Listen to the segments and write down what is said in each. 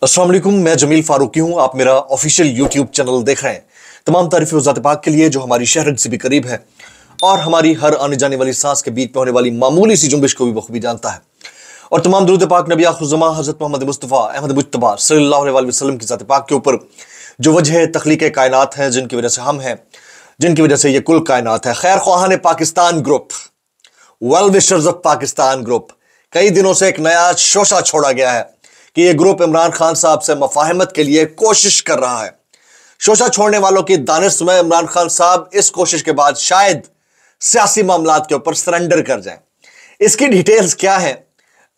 अस्सलाम वालेकुम, मैं जमील फारूकी हूं। आप मेरा ऑफिशियल यूट्यूब चैनल देख रहे हैं। तमाम तारीफ़ें ज़ात पाक के लिए जो हमारी शहरत से भी करीब है और हमारी हर आने जाने वाली सांस के बीच में होने वाली मामूली सी जुम्बिश को भी बखूबी जानता है। और तमाम दुरूद पाक नबी आखिरुज़्ज़मा हज़रत मोहम्मद मुस्तफ़ा अहमद मुज्तबा सल्लल्लाहु अलैहि वसल्लम की ज़ात पाक के ऊपर जो वजह तख्लीक़ कायनात है, जिनकी वजह से हम हैं, जिनकी वजह से ये कुल कायनात है। खैर ख्वाहान Pakistan group, well wishers of Pakistan group, कई दिनों से एक नया शोशा छोड़ा गया है कि यह ग्रुप इमरान खान साहब से मफाहमत के लिए कोशिश कर रहा है। शोशा छोड़ने वालों की दानिश में इमरान खान साहब इस कोशिश के बाद शायद सियासी मामलात के ऊपर सरेंडर कर जाएं। इसकी डिटेल्स क्या है,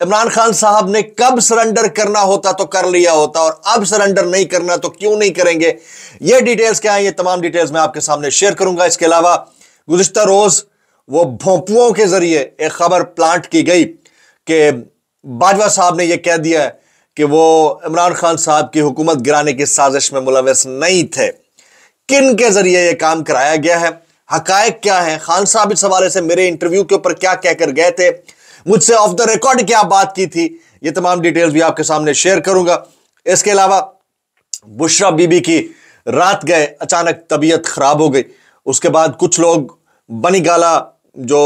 इमरान खान साहब ने कब सरेंडर करना होता तो कर लिया होता और अब सरेंडर नहीं करना तो क्यों नहीं करेंगे, ये डिटेल्स क्या है, ये तमाम डिटेल्स मैं आपके सामने शेयर करूंगा। इसके अलावा गुज़िश्ता रोज वो भोंपुओं के जरिए एक खबर प्लांट की गई कि बाजवा साहब ने यह कह दिया है कि वो इमरान खान साहब की हुकूमत गिराने की साजिश में मुलविस नहीं थे। किन के जरिए यह काम कराया गया है, हकायक क्या है, खान साहब इस हवाले से मेरे इंटरव्यू के ऊपर क्या कहकर गए थे, मुझसे ऑफ द रिकॉर्ड क्या बात की थी, ये तमाम डिटेल्स भी आपके सामने शेयर करूंगा। इसके अलावा बुशरा बीबी की रात गए अचानक तबीयत खराब हो गई। उसके बाद कुछ लोग बनी गाला जो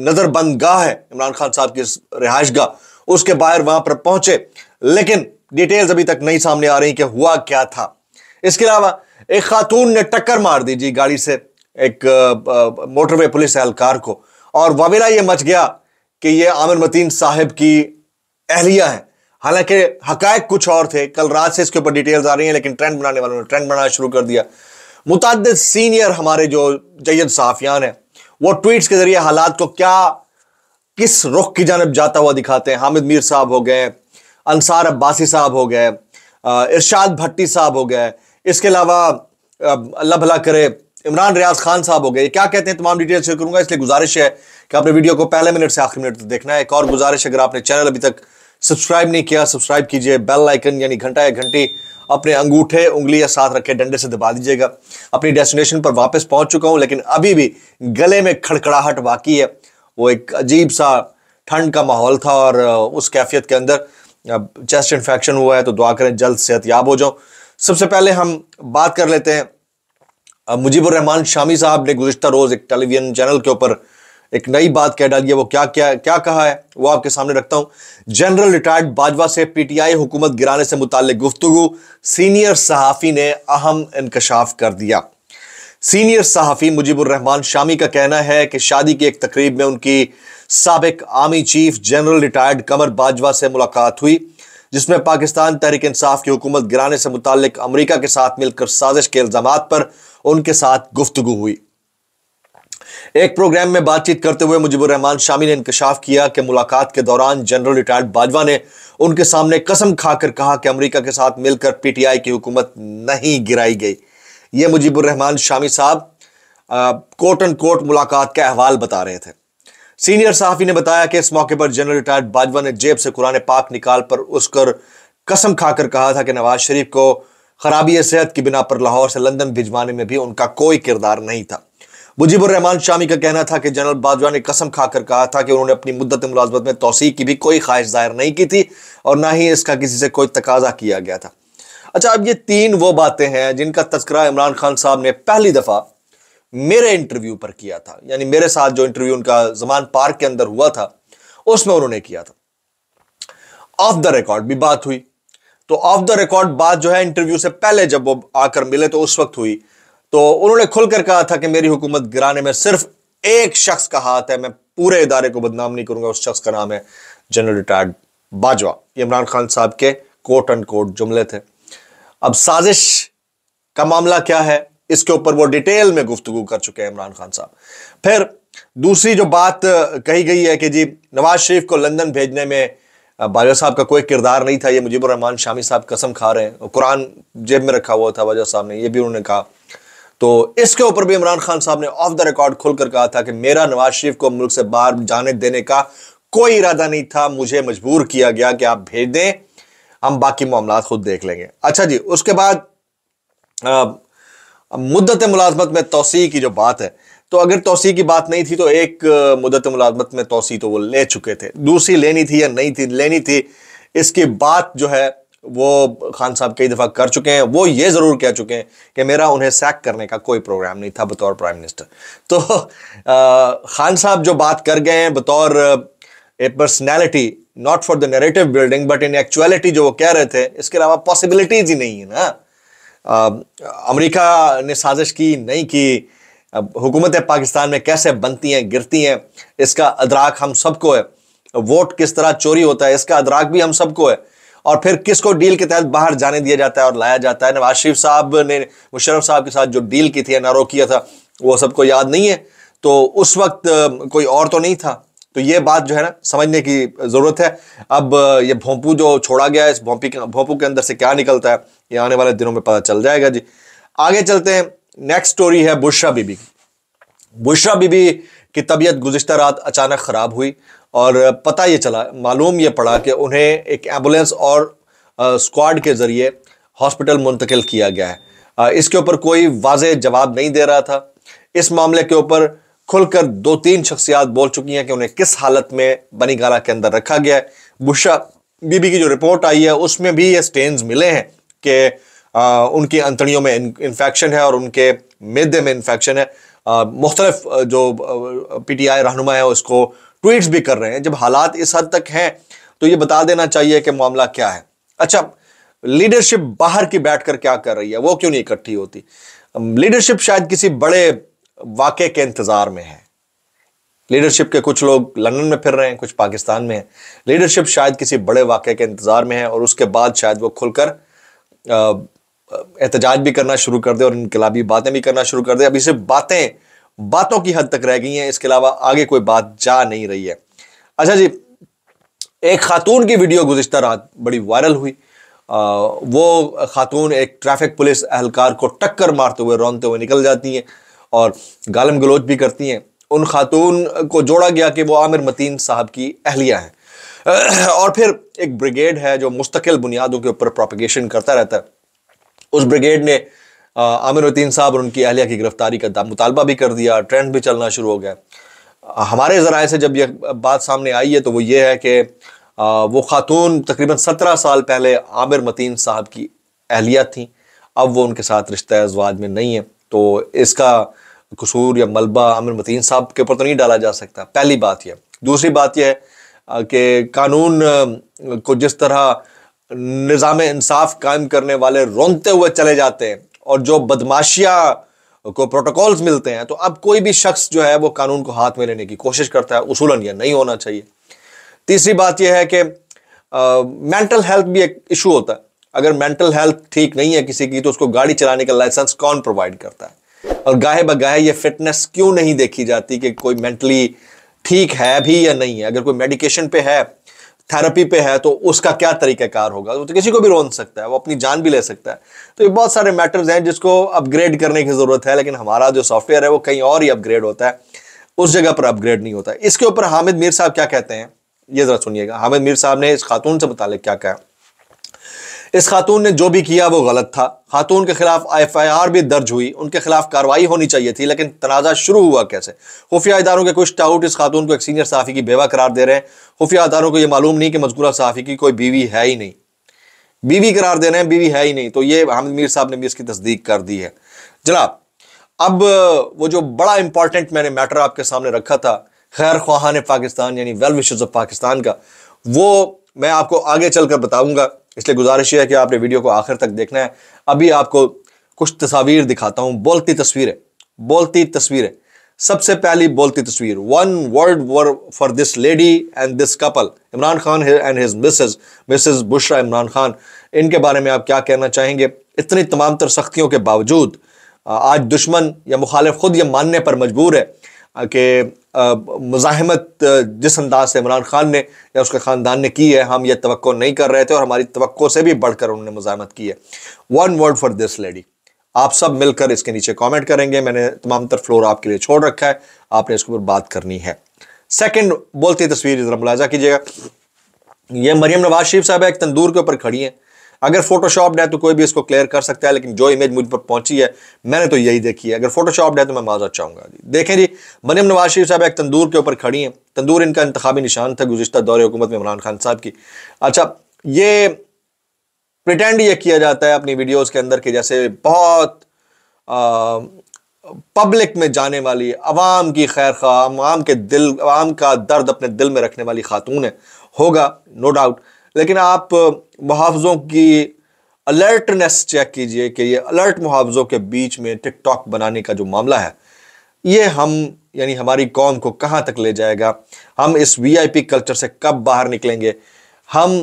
नजरबंद गाह है इमरान खान साहब की रिहाइश गाह, उसके बाहर वहां पर पहुंचे, लेकिन डिटेल्स अभी तक नहीं सामने आ रही कि हुआ क्या था। इसके अलावा एक खातून ने टक्कर मार दी जी गाड़ी से एक मोटरवे पुलिस एहलकार को, और वाविला यह मच गया कि यह आमिर मतीन साहिब की अहलिया है। हालांकि हकायक कुछ और थे। कल रात से इसके ऊपर डिटेल्स आ रही हैं, लेकिन ट्रेंड बनाने वालों ने ट्रेंड बनाना शुरू कर दिया। मुतअद्दिद सीनियर हमारे जो जय्यद सहाफियान हैं वो ट्वीट्स के जरिए हालात को क्या किस रुख की जानब जाता हुआ दिखाते हैं। हामिद मीर साहब हो गए, अंसार अब्बासी साहब हो गए, इरशाद भट्टी साहब हो गए, इसके अलावा अल्लाह भला करे इमरान रियाज खान साहब हो गए। क्या कहते हैं तमाम डिटेल शेयर करूंगा, इसलिए गुजारिश है कि आपने वीडियो को पहले मिनट से आखिरी मिनट तक देखना है। एक और गुजारिश, अगर आपने चैनल अभी तक सब्सक्राइब नहीं किया, सब्सक्राइब कीजिए, बेल आइकन यानी घंटा या घंटी अपने अंगूठे उंगली या साथ रखे डंडे से दबा दीजिएगा। अपनी डेस्टिनेशन पर वापस पहुंच चुका हूं, लेकिन अभी भी गले में खड़खड़ाहट बाकी है। वो एक अजीब सा ठंड का माहौल था और उस कैफियत के अंदर चेस्ट इन्फेक्शन हुआ है, तो दुआ करें जल्द सेहतयाब हो जाऊं। सबसे पहले हम बात कर लेते हैं मुजीबुर रहमान शामी साहब ने गुज़िश्ता रोज एक टेलीविजन चैनल के ऊपर एक नई बात कह डाली है। वो क्या कहा है वो आपके सामने रखता हूं। जनरल रिटायर्ड बाजवा से पीटीआई हुकूमत गिराने से मुताल्लिक गुफ्तगू, सीनियर सहाफी ने अहम इंकशाफ कर दिया। सीनियर सहाफी मुजीबुर रहमान शामी का कहना है कि शादी की एक तकरीब में उनकी साबिक आर्मी चीफ जनरल रिटायर्ड कमर बाजवा से मुलाकात हुई, जिसमें पाकिस्तान तहरीक इंसाफ की हुकूमत गिराने से मुताल्लिक अमेरिका के साथ मिलकर साजिश के इल्जामात पर उनके साथ गुफ्तगू हुई। एक प्रोग्राम में बातचीत करते हुए मुजीबुर रहमान शामी ने इंकशाफ किया कि मुलाकात के दौरान जनरल रिटायर्ड बाजवा ने उनके सामने कसम खाकर कहा कि अमेरिका के साथ मिलकर पीटीआई की हुकूमत नहीं गिराई गई। यह मुजीबुर रहमान शामी साहब कोट एंड कोट मुलाकात का अहवाल बता रहे थे। सीनियर सहाफी ने बताया कि इस मौके पर जनरल रिटायर्ड बाजवा ने जेब से कुरान पाक निकाल पर उसकर कसम खाकर कहा था कि नवाज शरीफ को खराबी सेहत की बिना पर लाहौर से लंदन भिजवाने में भी उनका कोई किरदार नहीं था। मुजीबुर रहमान शामी का कहना था कि जनरल बाजवा ने कसम खाकर कहा था कि उन्होंने अपनी मुद्दत मुलाजमत में तौसीक की भी कोई ख्वाहिश जाहिर नहीं की थी और ना ही इसका किसी से कोई तकाजा किया गया था। अच्छा, अब ये तीन वो बातें हैं जिनका तस्करा इमरान खान साहब ने पहली दफा मेरे इंटरव्यू पर किया था, यानी मेरे साथ जो इंटरव्यू उनका जमान पार्क के अंदर हुआ था उसमें उन्होंने किया था। ऑफ द रिकॉर्ड भी बात हुई, तो ऑफ द रिकॉर्ड बात जो है इंटरव्यू से पहले जब वो आकर मिले तो उस वक्त हुई, तो उन्होंने खुलकर कहा था कि मेरी हुकूमत गिराने में सिर्फ एक शख्स का हाथ है, मैं पूरे इदारे को बदनाम नहीं करूंगा, उस शख्स का नाम है जनरल रिटायर्ड बाजवा। ये इमरान खान साहब के कोट एंड कोट जुमले थे। अब साजिश का मामला क्या है, इसके ऊपर वो डिटेल में गुफ्तगू कर चुके हैं इमरान खान साहब। फिर दूसरी जो बात कही गई है कि जी नवाज शरीफ को लंदन भेजने में बाजवा साहब का कोई किरदार नहीं था, ये मुजीबुर रहमान शामी साहब कसम खा रहे हैं, कुरान जेब में रखा हुआ था बाजवा साहब ने, ये भी उन्होंने कहा। तो इसके ऊपर भी इमरान खान साहब ने ऑफ द रिकॉर्ड खुलकर कहा था कि मेरा नवाज शरीफ को मुल्क से बाहर जाने देने का कोई इरादा नहीं था, मुझे मजबूर किया गया कि आप भेज दें, हम बाकी मामला खुद देख लेंगे। अच्छा जी, उसके बाद मुद्दत मुलाजमत में तौसी की जो बात है, तो अगर तौसी की बात नहीं थी तो एक मुद्दत मुलाजमत में तौसी तो वो ले चुके थे, दूसरी लेनी थी या नहीं थी लेनी थी, इसकी बात जो है वो खान साहब कई दफ़ा कर चुके हैं। वो ये ज़रूर कह चुके हैं कि मेरा उन्हें सैक करने का कोई प्रोग्राम नहीं था बतौर प्राइम मिनिस्टर। तो खान साहब जो बात कर गए हैं बतौर a personality, not for the narrative building but in actuality जो वो कह रहे थे, इसके अलावा पॉसिबिलिटीज ही नहीं है ना। अमेरिका ने साजिश की नहीं की, हुकूमत पाकिस्तान में कैसे बनती हैं गिरती हैं इसका अदराक हम सबको है, वोट किस तरह चोरी होता है इसका अदराक भी हम सबको है, और फिर किसको डील के तहत बाहर जाने दिया जाता है और लाया जाता है। नवाज शरीफ साहब ने मुशर्रफ साहब के साथ जो डील की थी, एनआरओ किया था, वो सबको याद नहीं है। तो उस वक्त कोई और तो नहीं था। तो ये बात जो है ना समझने की जरूरत है। अब ये भोंपू जो छोड़ा गया है, इस भोंपू के अंदर से क्या निकलता है ये आने वाले दिनों में पता चल जाएगा जी। आगे चलते हैं। नेक्स्ट स्टोरी है बुशरा बीबी की। बुशरा बीबी की तबीयत गुज़िश्ता रात अचानक खराब हुई और पता ये चला, मालूम ये पड़ा कि उन्हें एक एम्बुलेंस और स्क्वाड के जरिए हॉस्पिटल मुंतकिल किया गया है। इसके ऊपर कोई वाज़ेह जवाब नहीं दे रहा था। इस मामले के ऊपर खुलकर 2-3 शख्सियात बोल चुकी हैं कि उन्हें किस हालत में बनी गाला के अंदर रखा गया है। बुशरा बीबी की जो रिपोर्ट आई है उसमें भी ये स्टेन्स मिले हैं कि उनकी अंतड़ियों में इन्फेक्शन है और उनके मैदे में इन्फेक्शन है। मुख्तलिफ जो पीटीआई रहनुमा है उसको ट्वीट्स भी कर रहे हैं। जब हालात इस हद तक हैं तो ये बता देना चाहिए कि मामला क्या है। अच्छा, लीडरशिप बाहर की बैठकर क्या कर रही है, वो क्यों नहीं इकट्ठी होती? लीडरशिप शायद किसी बड़े वाक़े के इंतजार में है। लीडरशिप के कुछ लोग लंदन में फिर रहे हैं, कुछ पाकिस्तान में है। लीडरशिप शायद किसी बड़े वाक़े के इंतजार में है और उसके बाद शायद वो खुलकर एहतजाज भी करना शुरू कर दे और इनकलाबी बातें भी करना शुरू कर दे। अभी सिर्फ बातों की हद तक रह गई हैं, इसके अलावा आगे कोई बात जा नहीं रही है। अच्छा जी, एक खातून की वीडियो गुज़िश्ता रात बड़ी वायरल हुई। वो खातून एक ट्रैफिक पुलिस एहलकार को टक्कर मारते हुए रोनते हुए निकल जाती हैं और गालम गलोच भी करती हैं। उन खातून को जोड़ा गया कि वो आमिर मतीन साहब की अहलिया हैं। और फिर एक ब्रिगेड है जो मुस्तकिल बुनियादों के ऊपर प्रोपेगेशन करता रहता है। उस ब्रिगेड ने आमिर मतीन साहब और उनकी अहलिया की गिरफ्तारी का मुतालबा भी कर दिया। ट्रेंड भी चलना शुरू हो गया। हमारे ज़राए से जब यह बात सामने आई है तो वो ये है कि वो खातून तकरीबन 17 साल पहले आमिर मतीन साहब की अहलिया थी। अब वो उनके साथ रिश्ता अज़वाज में नहीं है। तो इसका कसूर या मलबा आमिर मतीन साहब के ऊपर तो नहीं डाला जा सकता। पहली बात यह। दूसरी बात यह है कि कानून को जिस तरह निज़ाम इंसाफ कायम करने वाले रोनते हुए चले जाते हैं और जो बदमाशिया को प्रोटोकॉल्स मिलते हैं, तो अब कोई भी शख्स जो है वो कानून को हाथ में लेने की कोशिश करता है। उसूलन यह नहीं होना चाहिए। तीसरी बात यह है कि मेंटल हेल्थ भी एक इशू होता है। अगर मेंटल हेल्थ ठीक नहीं है किसी की तो उसको गाड़ी चलाने का लाइसेंस कौन प्रोवाइड करता है? और गाहे बगाहे ये फिटनेस क्यों नहीं देखी जाती कि कोई मेंटली ठीक है भी या नहीं है? अगर कोई मेडिकेशन पे है, थेरेपी पे है, तो उसका क्या तरीकाकार होगा? तो किसी को भी रोन सकता है, वो अपनी जान भी ले सकता है। तो ये बहुत सारे मैटर्स हैं जिसको अपग्रेड करने की जरूरत है, लेकिन हमारा जो सॉफ्टवेयर है वो कहीं और ही अपग्रेड होता है, उस जगह पर अपग्रेड नहीं होता है। इसके ऊपर हामिद मीर साहब क्या कहते हैं ये जरा सुनिएगा। हामिद मीर साहब ने इस खातून से मुतालिक क्या कहा। इस खातून ने जो भी किया वो गलत था। खातून के खिलाफ FIR भी दर्ज हुई, उनके खिलाफ कार्रवाई होनी चाहिए थी, लेकिन तनाज़ा शुरू हुआ कैसे? खुफिया इदारों के कुछ टाउट इस खातून को एक सीनियर सहाफ़ी की बेवा करार दे रहे हैं। खुफिया इदारों को यह मालूम नहीं कि मज़कूरा सहाफ़ी की कोई बीवी है ही नहीं। बीवी करार दे रहे हैं, बीवी है ही नहीं। तो ये हामिद मीर साहब ने भी इसकी तस्दीक कर दी है। जनाब, अब वो जो बड़ा इंपॉर्टेंट मैंने मैटर आपके सामने रखा था, खैर ख्वाहान पाकिस्तान यानी वेल विशर्स ऑफ पाकिस्तान का, वो मैं आपको आगे चलकर बताऊंगा। इसलिए गुजारिश है कि आपने वीडियो को आखिर तक देखना है। अभी आपको कुछ तस्वीर दिखाता हूं, बोलती तस्वीरें। सबसे पहली बोलती तस्वीर, 1 word for this lady and this couple, Imran Khan and his Mrs Bushra Imran Khan. इनके बारे में आप क्या कहना चाहेंगे? इतनी तमाम तर सख्तियों के बावजूद आज दुश्मन या मुखालिफ खुद ये मानने पर मजबूर है कि मुज़ाहिमत जिस अंदाज से इमरान खान ने या उसके ख़ानदान ने की है, हम ये तवक्को नहीं कर रहे थे और हमारी तवक्को से भी बढ़कर उन्होंने मुज़ाहिमत की है। 1 वर्ड फॉर दिस लेडी। आप सब मिलकर इसके नीचे कमेंट करेंगे। मैंने तमाम तर फ्लोर आपके लिए छोड़ रखा है, आपने इसके ऊपर बात करनी है। सेकंड बोलती तस्वीर जरा मुलाजा कीजिएगा। ये मरियम नवाज शरीफ साहब एक तंदूर के ऊपर खड़ी हैं। अगर फोटोशॉप्ड है तो कोई भी इसको क्लियर कर सकता है, लेकिन जो इमेज मुझ पर पहुंची है मैंने तो यही देखी है। अगर फोटोशॉप्ड है तो मैं माजरत चाहूंगा जी। देखें जी, मरियम नवाज शरीफ साहब एक तंदूर के ऊपर खड़ी हैं। तंदूर इनका इंतखाबी निशान था गुज़िश्ता दौरे हुकूमत में इमरान खान साहब की। अच्छा, ये प्रिटेंड ये किया जाता है अपनी वीडियोस के अंदर कि जैसे बहुत पब्लिक में जाने वाली, अवाम की खैर खा, अवाम का दर्द अपने दिल में रखने वाली खातून है। होगा, नो डाउट। लेकिन आप मुहावजों की अलर्टनेस चेक कीजिए कि ये अलर्ट मुहावजों के बीच में टिकटॉक बनाने का जो मामला है, ये यानी हमारी कौम को कहां तक ले जाएगा। हम इस वीआईपी कल्चर से कब बाहर निकलेंगे। हम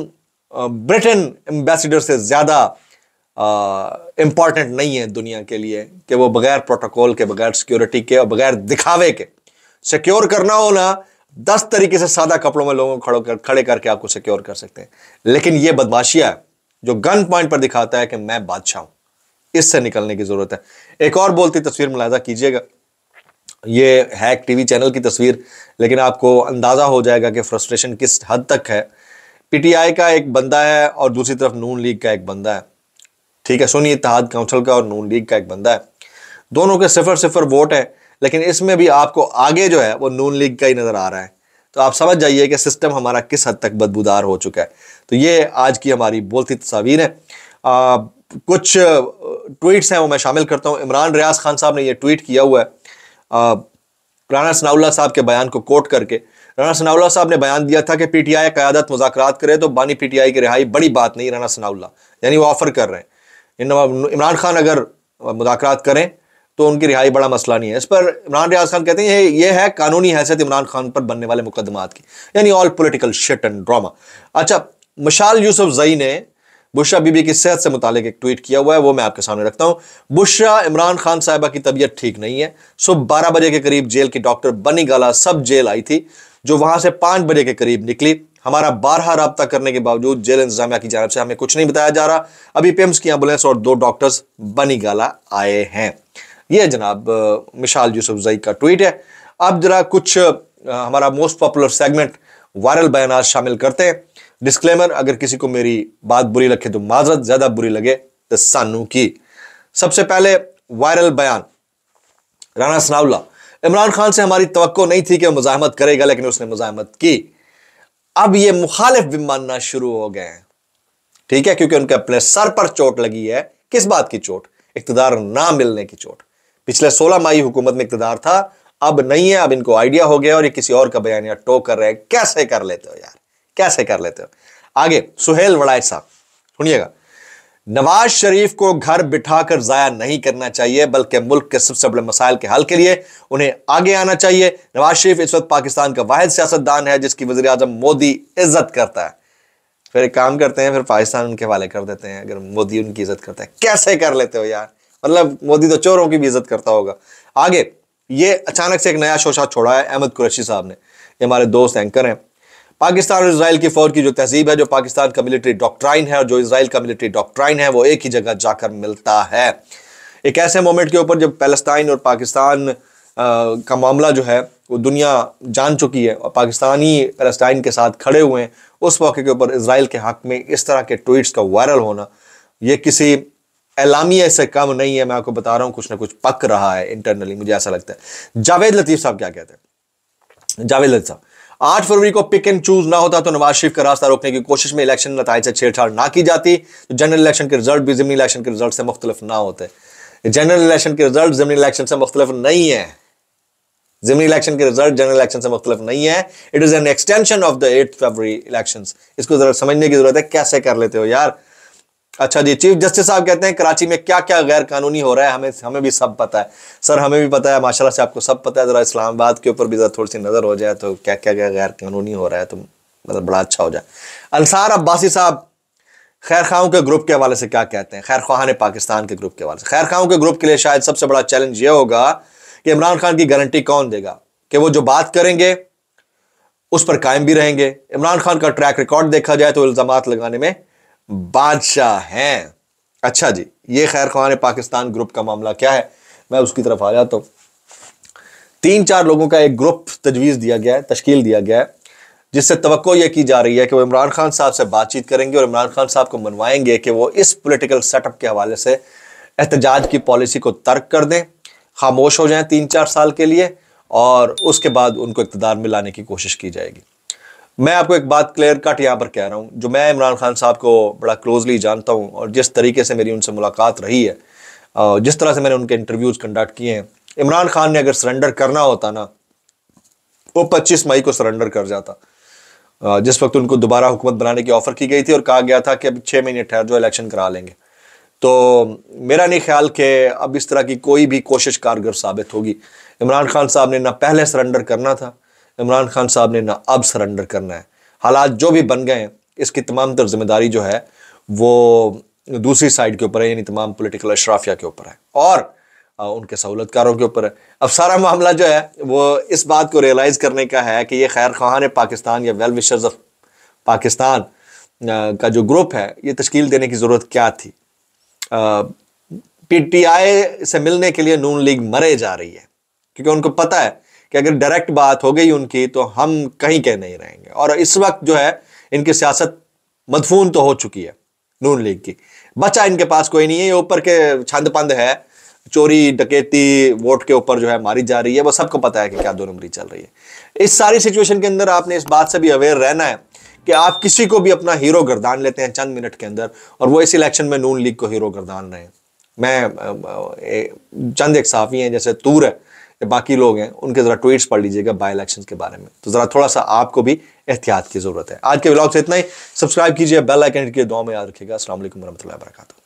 ब्रिटेन एम्बेसडर से ज्यादा इंपॉर्टेंट नहीं है दुनिया के लिए कि वो बगैर प्रोटोकॉल के, बगैर सिक्योरिटी के और बगैर दिखावे के सिक्योर करना हो ना, 10 तरीके से सादा कपड़ों में लोगों को खड़े करके आपको सिक्योर कर सकते हैं। लेकिन ये बदमाशिया है जो गन पॉइंट पर दिखाता है कि मैं बादशाह हूं, इससे निकलने की जरूरत है। एक और बोलती तस्वीर मुलाजा कीजिएगा, ये है एक टीवी चैनल की तस्वीर, लेकिन आपको अंदाजा हो जाएगा कि फ्रस्ट्रेशन किस हद तक है। पीटीआई का एक बंदा है और दूसरी तरफ नून लीग का एक बंदा है, ठीक है, सुन्नी इत्तेहाद काउंसिल का और नून लीग का एक बंदा है। दोनों के 0-0 वोट है, लेकिन इसमें भी आपको आगे जो है वो नून लीग का ही नजर आ रहा है। तो आप समझ जाइए कि सिस्टम हमारा किस हद तक बदबूदार हो चुका है। तो ये आज की हमारी बोलती तस्वीर है। कुछ ट्वीट्स हैं वो मैं शामिल करता हूं। इमरान रियाज खान साहब ने ये ट्वीट किया हुआ है राना सनाउल्लाह साहब के बयान को कोट करके। राना सनाउल्लाह साहब ने बयान दिया था कि पीटीआई क़यादत मुज़ाकरात करे तो बानी पीटीआई की रिहाई बड़ी बात नहीं। राना सनाउल्लाह यानी वो ऑफर कर रहे हैं, इमरान खान अगर मुज़ाकरात करें तो उनकी रिहाई बड़ा मसला नहीं है। इस पर इमरान रियाज खान कहते हैं ये है कानूनी हैसियत इमरान खान पर बनने वाले मुकदमात की, यानी all political shit and drama. अच्छा, मशाल यूसुफजई ने बुशरा बीबी की सेहत से मुतालिक एक ट्वीट किया हुआ है, वो मैं आपके सामने रखता हूं। बुशरा इमरान खान साहिबा की तबीयत ठीक नहीं है। सुबह 12 बजे के करीब जेल की डॉक्टर बनी गाला सब जेल आई थी, जो वहां से 5 बजे के करीब निकली। हमारा बारहा राब्ता करने के बावजूद जेल इंतजामिया की जानब से हमें कुछ नहीं बताया जा रहा। अभी पिम्स की एम्बुलेंस और 2 डॉक्टर्स बनी गाला आए हैं। यह जनाब मिशाल यूसुफजई का ट्वीट है। अब जरा कुछ हमारा मोस्ट पॉपुलर सेगमेंट वायरल बयान शामिल करते हैं। डिस्क्लेमर, अगर किसी को मेरी बात बुरी लगे तो माजरत, ज्यादा बुरी लगे तो सानू की। सबसे पहले वायरल बयान राना सनाउल्लाह। इमरान खान से हमारी तवक्को नहीं थी कि वो मुजाहमत करेगा, लेकिन उसने मुजाहमत की। अब ये मुखालिफ भी मानना शुरू हो गए हैं, ठीक है, क्योंकि उनके अपने सर पर चोट लगी है। किस बात की चोट? इख्तिदार ना मिलने की चोट। पिछले 16 माही हुकूमत में इख्तिदार था, अब नहीं है। अब इनको आइडिया हो गया और ये किसी और का बयानिया टो कर रहे हैं। कैसे कर लेते हो यार, कैसे कर लेते हो? आगे सुहेल वड़ाई साहब सुनिएगा। नवाज शरीफ को घर बिठाकर जाया नहीं करना चाहिए, बल्कि मुल्क के सबसे बड़े मसाइल के हल के लिए उन्हें आगे आना चाहिए। नवाज शरीफ इस वक्त पाकिस्तान का वाहिद सियासतदान है जिसकी वज़ीर आज़म मोदी इज्जत करता है। फिर एक काम करते हैं, फिर पाकिस्तान उनके हवाले कर देते हैं अगर मोदी उनकी इज्जत करता है। कैसे कर लेते हो यार? मतलब मोदी तो चोरों की भी इज्जत करता होगा। आगे ये अचानक से एक नया शोशा छोड़ा है अहमद कुरैशी साहब ने। ये हमारे दोस्त एंकर हैं। पाकिस्तान और इजराइल की फौज की जो तहजीब है, जो पाकिस्तान का मिलिट्री डॉक्ट्राइन है और जो इजराइल का मिलिट्री डॉक्ट्राइन है, वो एक ही जगह जाकर मिलता है। एक ऐसे मोमेंट के ऊपर जब पैलेस्टाइन और पाकिस्तान का मामला जो है वो दुनिया जान चुकी है और पाकिस्तानी पैलेस्टाइन के साथ खड़े हुए हैं, उस मौके के ऊपर इजराइल के हक में इस तरह के ट्वीट्स का वायरल होना, ये किसी एलामिया से कम नहीं है। मैं आपको बता रहा हूँ, कुछ ना कुछ पक रहा है इंटरनली, मुझे ऐसा लगता है। जावेद लतीफ साहब क्या कहते हैं? जावेद लतीफ साहब, 8 फरवरी को पिक एंड चूज ना होता तो नवाज शरीफ का रास्ता रोकने की कोशिश में इलेक्शन नताइज से छेड़छाड़ ना की जाती, तो जनरल इलेक्शन के रिजल्ट भी ज़िमनी इलेक्शन के रिजल्ट से मुख्तलिफ ना होते। जनरल इलेक्शन के रिजल्ट ज़िमनी इलेक्शन से मुख्तलिफ नहीं है। ज़िमनी इलेक्शन के रिजल्ट जनरल इलेक्शन से मुख्तलिफ नहीं है। It is an extension of the 8 February elections. इसको जरा समझने की जरूरत है। कैसे कर लेते हो यार? अच्छा जी, चीफ जस्टिस साहब कहते हैं कराची में क्या क्या गैर कानूनी हो रहा है हमें भी सब पता है। सर हमें भी पता है, माशाल्लाह से आपको सब पता है। जरा इस्लामाबाद के ऊपर भी जरा थोड़ी सी नजर हो जाए तो क्या क्या गैर कानूनी हो रहा है तो मतलब बड़ा अच्छा हो जाए। अंसार अब्बासी साहब खैर खाओं के ग्रुप के हवाले से क्या कहते हैं? खैर ख्वाहान पाकिस्तान के ग्रुप के हवाले से, खैर खाओं के ग्रुप के लिए शायद सबसे बड़ा चैलेंज यह होगा कि इमरान खान की गारंटी कौन देगा कि वो जो बात करेंगे उस पर कायम भी रहेंगे। इमरान खान का ट्रैक रिकॉर्ड देखा जाए तो इल्जामात लगाने में बादशाह हैं। अच्छा जी, ये खैर ख्वाहान पाकिस्तान ग्रुप का मामला क्या है, मैं उसकी तरफ आ जाता हूं। 3-4 लोगों का एक ग्रुप तजवीज़ दिया गया है, तश्कील दिया गया है, जिससे तवक्को यह की जा रही है कि वो इमरान खान साहब से बातचीत करेंगे और इमरान खान साहब को मनवाएंगे कि वो इस पॉलिटिकल सेटअप के हवाले से एहतजाज की पॉलिसी को तर्क कर दें, खामोश हो जाएं 3-4 साल के लिए, और उसके बाद उनको इक़्तिदार में लाने की कोशिश की जाएगी। मैं आपको एक बात क्लियर कट यहाँ पर कह रहा हूँ, जो मैं इमरान खान साहब को बड़ा क्लोजली जानता हूँ और जिस तरीके से मेरी उनसे मुलाकात रही है, जिस तरह से मैंने उनके इंटरव्यूज़ कंडक्ट किए हैं, इमरान खान ने अगर सरेंडर करना होता ना, वो 25 मई को सरेंडर कर जाता। जिस वक्त उनको दोबारा हुकूमत बनाने की ऑफर की गई थी और कहा गया था कि अब 6 महीने ठहर जो इलेक्शन करा लेंगे, तो मेरा नहीं ख्याल कि अब इस तरह की कोई भी कोशिश कारगर साबित होगी। इमरान खान साहब ने ना पहले सरेंडर करना था, इमरान खान साहब ने ना अब सरेंडर करना है। हालात जो भी बन गए हैं, इसकी तमाम तर जिम्मेदारी जो है वो दूसरी साइड के ऊपर है, यानी तमाम पॉलिटिकल अशराफिया के ऊपर है और उनके सहूलतकारों के ऊपर है। अब सारा मामला जो है वो इस बात को रियलाइज करने का है कि ये खैर ख्वाहान पाकिस्तान या वेल विशर्स ऑफ पाकिस्तान का जो ग्रुप है, ये तश्कील देने की ज़रूरत क्या थी। पीटीआई से मिलने के लिए नून लीग मरे जा रही है, क्योंकि उनको पता है कि अगर डायरेक्ट बात हो गई उनकी तो हम कहीं के नहीं रहेंगे। और इस वक्त जो है इनकी सियासत मदफून तो हो चुकी है नून लीग की, बचा इनके पास कोई नहीं है। ये ऊपर के छंद पंद है, चोरी डकैती वोट के ऊपर जो है मारी जा रही है, वो सबको पता है कि क्या दो नंबरी चल रही है। इस सारी सिचुएशन के अंदर आपने इस बात से भी अवेयर रहना है कि आप किसी को भी अपना हीरो गर्दान लेते हैं चंद मिनट के अंदर, और वो इस इलेक्शन में नून लीग को हीरो गर्दान रहे हैं। मैं चंद एक साफी हैं जैसे तूर है, बाकी लोग हैं, उनके जरा ट्वीट्स पढ़ लीजिएगा बाय इलेक्शंस के बारे में, तो जरा थोड़ा सा आपको भी एहतियात की जरूरत है। आज के व्लॉग से इतना ही। सब्सक्राइब कीजिए, बेल आइकन के दुआ में याद रखिएगा। अस्सलाम वालेकुम रहमतुल्लाहि व बरकातहू।